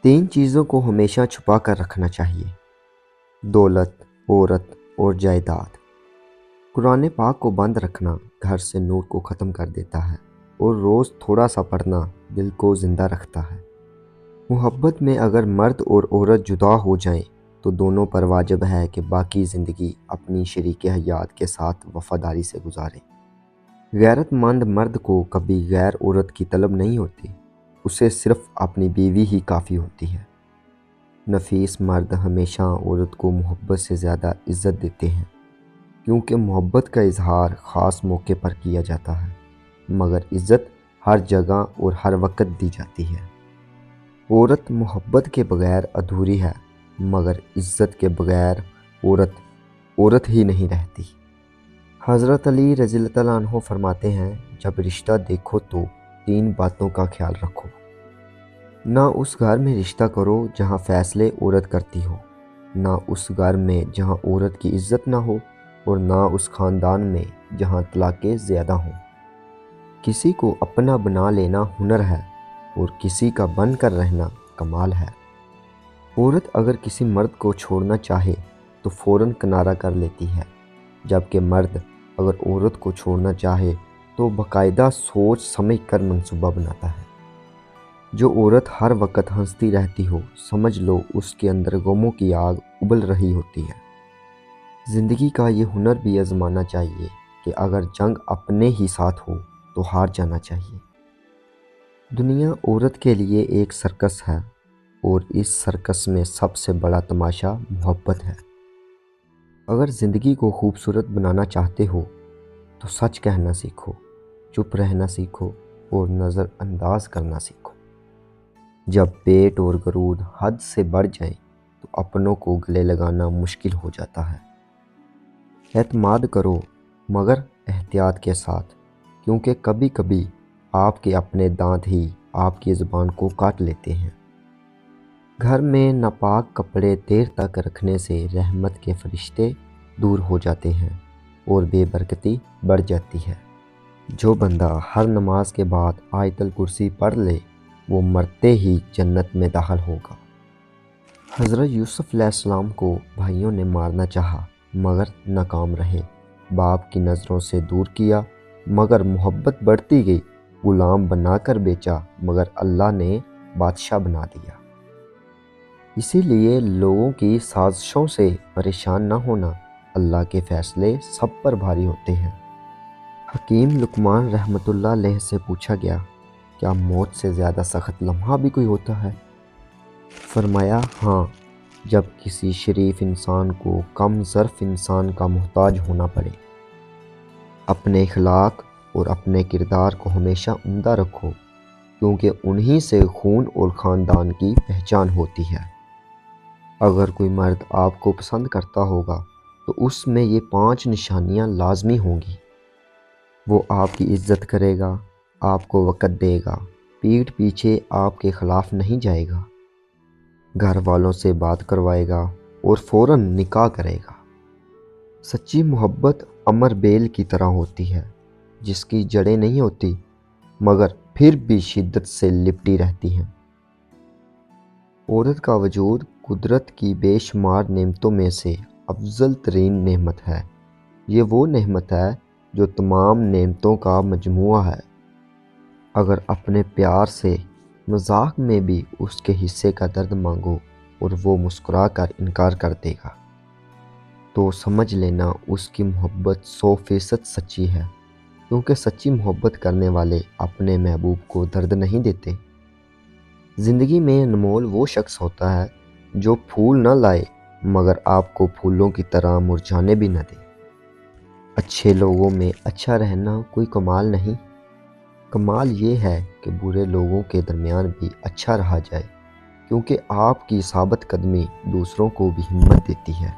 3 چیزوں کو ہمیشہ چھپا کر رکھنا چاہیے: دولت، عورت اور جائیداد۔ قرآن پاک کو بند رکھنا گھر سے نور کو ختم کر دیتا ہے اور روز تھوڑا سا پڑھنا دل کو زندہ رکھتا ہے۔ محبت میں اگر مرد اور عورت جدا ہو جائیں تو دونوں پر واجب ہے کہ باقی زندگی اپنی شریک حیات کے ساتھ وفاداری سے گزاریں۔ غیرت مند مرد کو کبھی غیر عورت کی طلب نہیں ہوتی، اسے صرف اپنی بیوی ہی کافی ہوتی ہے۔ نفیس مرد ہمیشہ عورت کو محبت سے زیادہ عزت دیتے ہیں، کیونکہ محبت کا اظہار خاص موقع پر کیا جاتا ہے، مگر عزت ہر جگہ اور ہر وقت دی جاتی ہے۔ عورت محبت کے بغیر ادھوری ہے، مگر عزت کے بغیر عورت ہی نہیں رہتی۔ حضرت علی رضی اللہ عنہ فرماتے ہیں، جب رشتہ دیکھو تو 3 باتوں کا خیال رکھو۔ نہ اس گھر میں رشتہ کرو جہاں فیصلے عورت کرتی ہو، نہ اس گھر میں جہاں عورت کی عزت نہ ہو، اور نہ اس خاندان میں جہاں طلاقیں زیادہ ہوں۔ کسی کو اپنا بنا لینا ہنر ہے اور کسی کا بن کر رہنا کمال ہے۔ عورت اگر کسی مرد کو چھوڑنا چاہے تو فوراً کنارہ کر لیتی ہے، جبکہ مرد اگر عورت کو چھوڑنا چاہے تو باقاعدہ سوچ سمجھ کر منصوبہ بناتا ہے۔ جو عورت ہر وقت ہنستی رہتی ہو، سمجھ لو اس کے اندر غموں کی آگ ابل رہی ہوتی ہے۔ زندگی کا یہ ہنر بھی آزمانا چاہیے کہ اگر جنگ اپنے ہی ساتھ ہو تو ہار جانا چاہیے۔ دنیا عورت کے لیے ایک سرکس ہے، اور اس سرکس میں سب سے بڑا تماشا محبت ہے۔ اگر زندگی کو خوبصورت بنانا چاہتے ہو تو سچ کہنا سیکھو، چپ رہنا سیکھو اور نظر انداز کرنا سیکھو۔ جب پیٹ اور غرور حد سے بڑھ جائیں تو اپنوں کو گلے لگانا مشکل ہو جاتا ہے۔ اعتماد کرو، مگر احتیاط کے ساتھ، کیونکہ کبھی کبھی آپ کے اپنے دانت ہی آپ کی زبان کو کاٹ لیتے ہیں۔ گھر میں ناپاک کپڑے دیر تک رکھنے سے رحمت کے فرشتے دور ہو جاتے ہیں اور بے برکتی بڑھ جاتی ہے۔ جو بندہ ہر نماز کے بعد آیت الکرسی پڑھ لے وہ مرتے ہی جنت میں داخل ہوگا۔ حضرت یوسف علیہ السلام کو بھائیوں نے مارنا چاہا مگر ناکام رہے۔ باپ کی نظروں سے دور کیا مگر محبت بڑھتی گئی۔ غلام بنا کر بیچا مگر اللہ نے بادشاہ بنا دیا۔ اسی لیے لوگوں کی سازشوں سے پریشان نہ ہونا، اللہ کے فیصلے سب پر بھاری ہوتے ہیں۔ حکیم لقمان رحمۃ اللہ علیہ سے پوچھا گیا، کیا موت سے زیادہ سخت لمحہ بھی کوئی ہوتا ہے؟ فرمایا، ہاں، جب کسی شریف انسان کو کم ظرف انسان کا محتاج ہونا پڑے۔ اپنے اخلاق اور اپنے کردار کو ہمیشہ عمدہ رکھو، کیونکہ انہی سے خون اور خاندان کی پہچان ہوتی ہے۔ اگر کوئی مرد آپ کو پسند کرتا ہوگا تو اس میں یہ 5 نشانیاں لازمی ہوں گی۔ وہ آپ کی عزت کرے گا، آپ کو وقت دے گا، پیٹھ پیچھے آپ کے خلاف نہیں جائے گا، گھر والوں سے بات کروائے گا اور فوراً نکاح کرے گا۔ سچی محبت امر بیل کی طرح ہوتی ہے، جس کی جڑیں نہیں ہوتی مگر پھر بھی شدت سے لپٹی رہتی ہیں۔ عورت کا وجود قدرت کی بے شمار نعمتوں میں سے افضل ترین نعمت ہے۔ یہ وہ نعمت ہے جو تمام نعمتوں کا مجموعہ ہے۔ اگر اپنے پیار سے مذاق میں بھی اس کے حصے کا درد مانگو اور وہ مسکرا کر انکار کر دے گا تو سمجھ لینا اس کی محبت 100% سچی ہے، کیونکہ سچی محبت کرنے والے اپنے محبوب کو درد نہیں دیتے۔ زندگی میں انمول وہ شخص ہوتا ہے جو پھول نہ لائے مگر آپ کو پھولوں کی طرح مرجھانے بھی نہ دے۔ اچھے لوگوں میں اچھا رہنا کوئی کمال نہیں، کمال یہ ہے کہ برے لوگوں کے درمیان بھی اچھا رہا جائے، کیونکہ آپ کی ثابت قدمی دوسروں کو بھی ہمت دیتی ہے۔